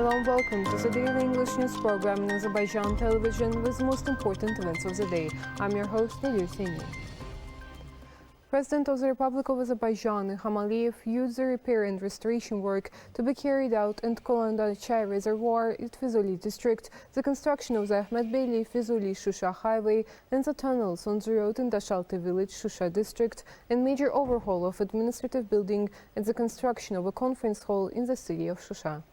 Hello and welcome to the daily English news program in Azərbaycan Televiziya with the most important events of the day. I'm your host, Rəsmi. President of the Republic of Azerbaijan, Ilham Aliyev, used the repair and restoration work to be carried out in Kolandar-Çay Reservoir in Füzuli district, the construction of the Ahmed Beyli-Füzuli-Shusha highway and the tunnels on the road in Dashalti village, Shusha district, and major overhaul of administrative building and the construction of a conference hall in the city of Shusha.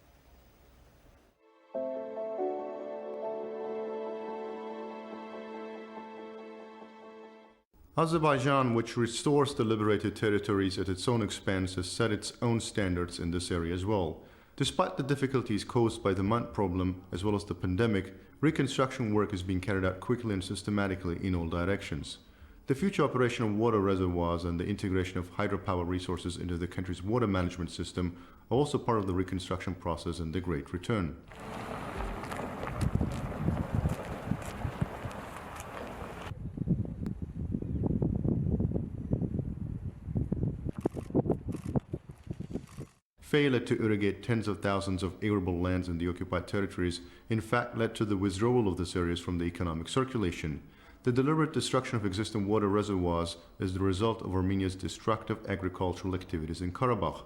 Azerbaijan, which restores the liberated territories at its own expense, has set its own standards in this area as well. Despite the difficulties caused by the mud problem as well as the pandemic, reconstruction work is being carried out quickly and systematically in all directions. The future operation of water reservoirs and the integration of hydropower resources into the country's water management system are also part of the reconstruction process and the Great Return. Failure to irrigate tens of thousands of arable lands in the occupied territories in fact led to the withdrawal of these areas from the economic circulation. The deliberate destruction of existing water reservoirs is the result of Armenia's destructive agricultural activities in Karabakh.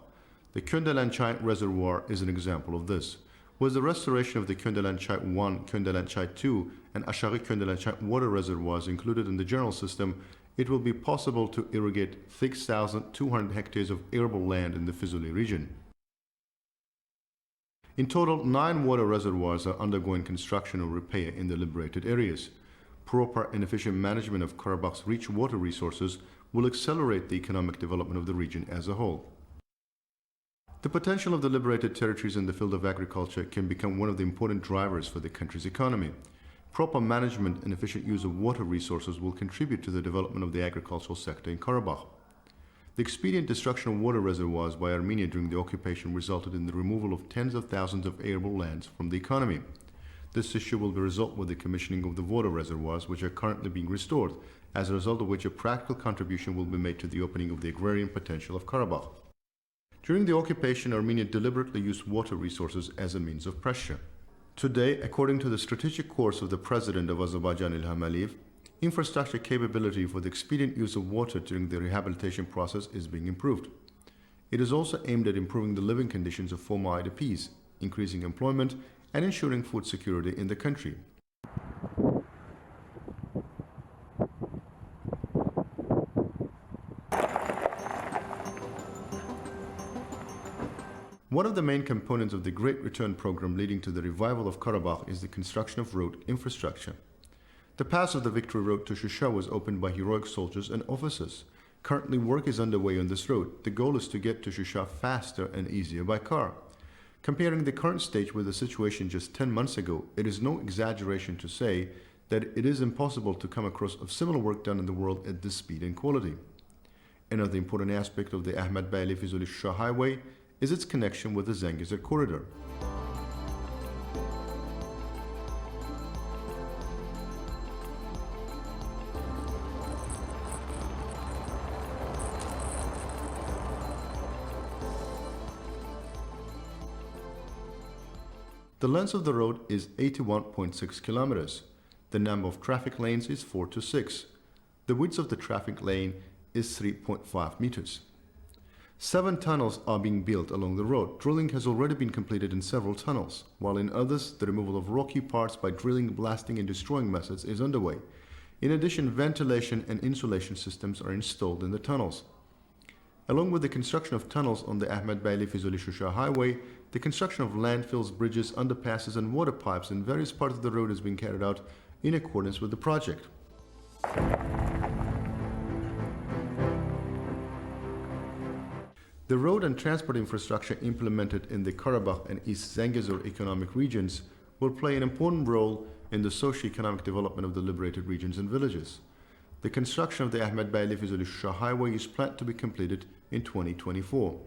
The Köndelan-Çay Reservoir is an example of this. With the restoration of the Köndelan-Çay 1, Köndelan-Çay 2, and Aşağı Köndelan-Çay water reservoirs included in the general system, it will be possible to irrigate 6,200 hectares of arable land in the Füzuli region. In total, 9 water reservoirs are undergoing construction or repair in the liberated areas. Proper and efficient management of Karabakh's rich water resources will accelerate the economic development of the region as a whole. The potential of the liberated territories in the field of agriculture can become one of the important drivers for the country's economy. Proper management and efficient use of water resources will contribute to the development of the agricultural sector in Karabakh. The expedient destruction of water reservoirs by Armenia during the occupation resulted in the removal of tens of thousands of arable lands from the economy. This issue will be resolved with the commissioning of the water reservoirs, which are currently being restored, as a result of which a practical contribution will be made to the opening of the agrarian potential of Karabakh. During the occupation, Armenia deliberately used water resources as a means of pressure. Today, according to the strategic course of the President of Azerbaijan, Ilham Aliyev, infrastructure capability for the expedient use of water during the rehabilitation process is being improved. It is also aimed at improving the living conditions of former IDPs, increasing employment, and ensuring food security in the country. One of the main components of the Great Return program leading to the revival of Karabakh is the construction of road infrastructure. The pass of the Victory Road to Shusha was opened by heroic soldiers and officers. Currently, work is underway on this road. The goal is to get to Shusha faster and easier by car. Comparing the current stage with the situation just 10 months ago, it is no exaggeration to say that it is impossible to come across of similar work done in the world at this speed and quality. Another important aspect of the Ahmed Beyli-Füzuli-Shusha highway is its connection with the Zangezur corridor. The length of the road is 81.6 kilometers. The number of traffic lanes is 4 to 6. The width of the traffic lane is 3.5 meters. 7 tunnels are being built along the road. Drilling has already been completed in several tunnels, while in others, the removal of rocky parts by drilling, blasting, and destroying methods is underway. In addition, ventilation and insulation systems are installed in the tunnels. Along with the construction of tunnels on the Ahmed Beyli-Füzuli-Shusha highway, the construction of landfills, bridges, underpasses, and water pipes in various parts of the road is being carried out in accordance with the project. The road and transport infrastructure implemented in the Karabakh and East Zangezur economic regions will play an important role in the socio-economic development of the liberated regions and villages. The construction of the Ahmed Beyli-Füzuli-Shusha highway is planned to be completed in 2024.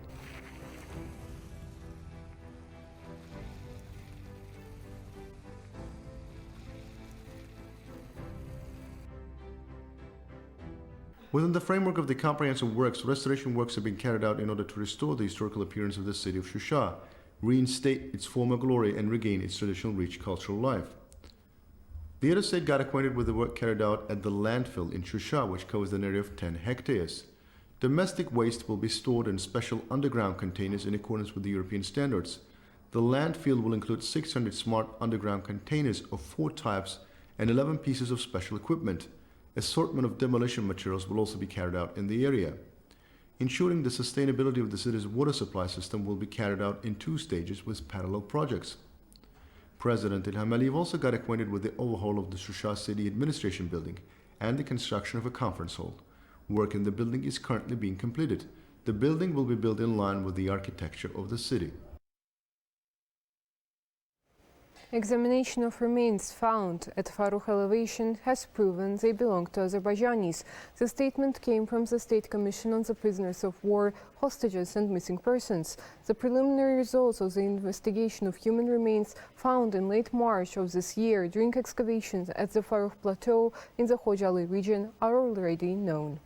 Within the framework of the comprehensive works, restoration works have been carried out in order to restore the historical appearance of the city of Shusha. reinstate its former glory and regain its traditional rich cultural life. The other state got acquainted with the work carried out at the landfill in Shusha, which covers an area of 10 hectares. Domestic waste will be stored in special underground containers in accordance with the European standards. The landfill will include 600 smart underground containers of 4 types and 11 pieces of special equipment. Assortment of demolition materials will also be carried out in the area. Ensuring the sustainability of the city's water supply system will be carried out in 2 stages with parallel projects. President İlham also got acquainted with the overhaul of the Shusha City Administration Building and the construction of a conference hall. Work in the building is currently being completed. The building will be built in line with the architecture of the city. Examination of remains found at Pharoah elevation has proven they belong to Azerbaijanis. The statement came from the State Commission on the Prisoners of War, Hostages and Missing Persons. The preliminary results of the investigation of human remains found in late March of this year during excavations at the Pharoah Plateau in the Khojaly region are already known.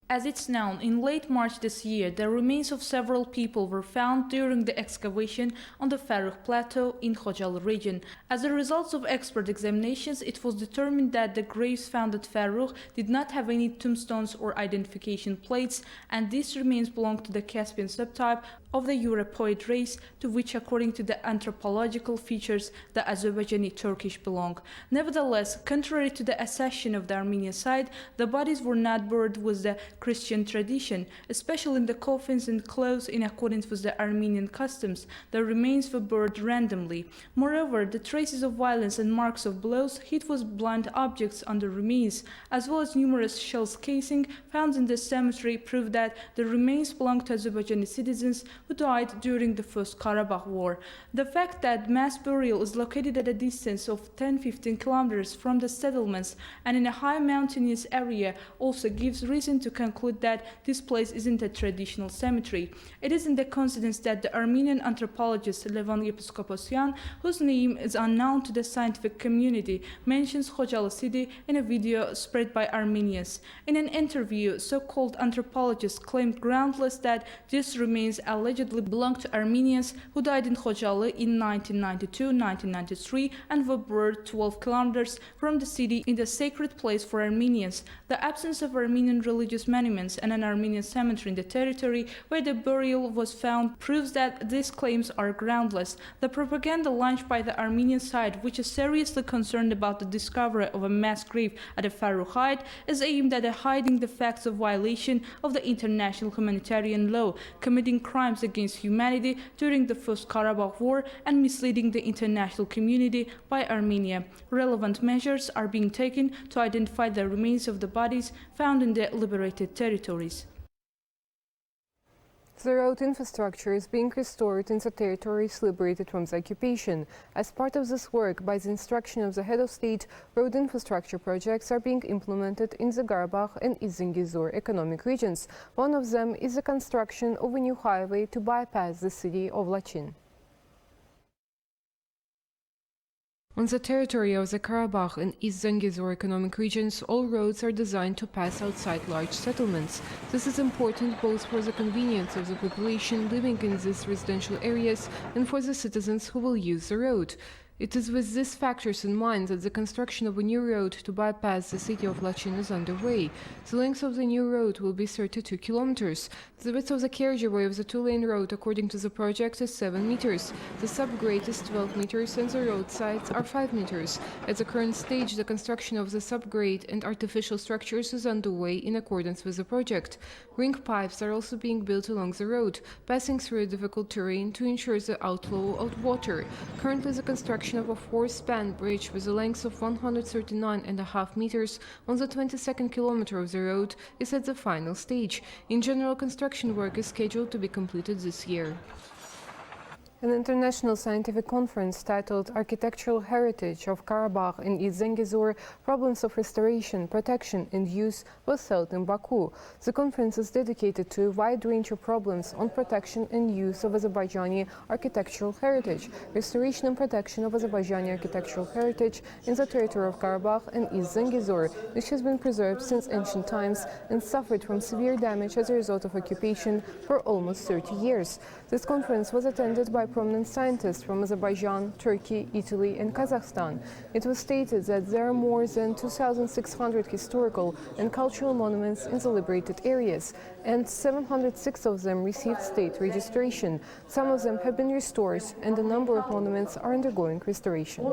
As it's known, in late March this year, the remains of several people were found during the excavation on the Pharoah Plateau in Khojaly region. As a result of expert examinations, it was determined that the graves found at Pharoah did not have any tombstones or identification plates, and these remains belong to the Caspian subtype of the Europoid race, to which, according to the anthropological features, the Azerbaijani Turkish belong. Nevertheless, contrary to the assertion of the Armenian side, the bodies were not buried with the Christian tradition, especially in the coffins and clothes in accordance with the Armenian customs. The remains were buried randomly. Moreover, the traces of violence and marks of blows hit with blunt objects on the remains, as well as numerous shells casing found in the cemetery, prove that the remains belong to Azerbaijani citizens who died during the First Karabakh War. The fact that mass burial is located at a distance of 10-15 kilometers from the settlements and in a high mountainous area also gives reason to conclude that this place isn't a traditional cemetery. It isn't the coincidence that the Armenian anthropologist Levan Yepiskoposyan, whose name is unknown to the scientific community, mentions Khojaly city in a video spread by Armenians. In an interview, so-called anthropologists claimed groundless that these remains allegedly belong to Armenians who died in Khojaly in 1992-1993 and were buried 12 kilometers from the city in the sacred place for Armenians. The absence of Armenian religious monuments and an Armenian cemetery in the territory where the burial was found proves that these claims are groundless. The propaganda launched by the Armenian side, which is seriously concerned about the discovery of a mass grave at the Pharoah height, is aimed at hiding the facts of violation of the international humanitarian law, committing crimes against humanity during the First Karabakh War, and misleading the international community by Armenia. Relevant measures are being taken to identify the remains of the bodies found in the liberated territories. The road infrastructure is being restored in the territories liberated from the occupation. As part of this work, by the instruction of the head of state, road infrastructure projects are being implemented in the Qarabağ and Izengizur economic regions. One of them is the construction of a new highway to bypass the city of Lachin. On the territory of the Qarabağ and Izengizur economic regions, all roads are designed to pass outside large settlements. This is important both for the convenience of the population living in these residential areas and for the citizens who will use the road. It is with these factors in mind that the construction of a new road to bypass the city of Lachin is underway. The length of the new road will be 32 kilometers. The width of the carriageway of the two-lane road, according to the project, is 7 meters. The subgrade is 12 meters and the road sides are 5 meters. At the current stage, the construction of the subgrade and artificial structures is underway in accordance with the project. Ring pipes are also being built along the road, passing through a difficult terrain to ensure the outflow of water. Currently, the construction of a 4-span bridge with a length of 139.5 meters on the 22nd kilometer of the road is at the final stage. In general, construction work is scheduled to be completed this year. An international scientific conference titled Architectural Heritage of Karabakh in East Zengezur, Problems of Restoration, Protection and Use was held in Baku. The conference is dedicated to a wide range of problems on protection and use of Azerbaijani architectural heritage, restoration and protection of Azerbaijani architectural heritage in the territory of Karabakh and East Zengezur, which has been preserved since ancient times and suffered from severe damage as a result of occupation for almost 30 years. This conference was attended by prominent scientists from Azerbaijan, Turkey, Italy and Kazakhstan. It was stated that there are more than 2,600 historical and cultural monuments in the liberated areas, and 706 of them received state registration. Some of them have been restored, and a number of monuments are undergoing restoration.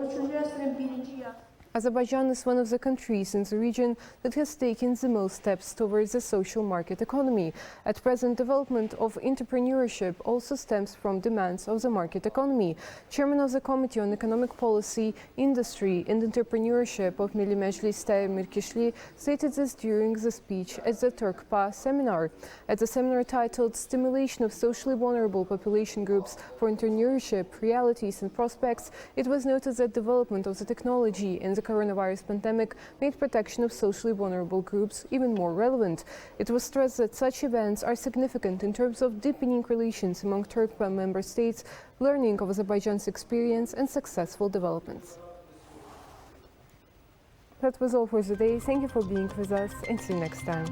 Azerbaijan is one of the countries in the region that has taken the most steps towards a social market economy. At present, development of entrepreneurship also stems from demands of the market economy. Chairman of the Committee on Economic Policy, Industry and Entrepreneurship of Milli Meclis Mirkishli stated this during the speech at the Turkpa seminar. At the seminar titled Stimulation of Socially Vulnerable Population Groups for Entrepreneurship, Realities and Prospects, it was noted that development of the technology and the coronavirus pandemic made protection of socially vulnerable groups even more relevant. It was stressed that such events are significant in terms of deepening relations among Turkpa member states, learning of Azerbaijan's experience and successful developments. That was all for today. Thank you for being with us and see you next time.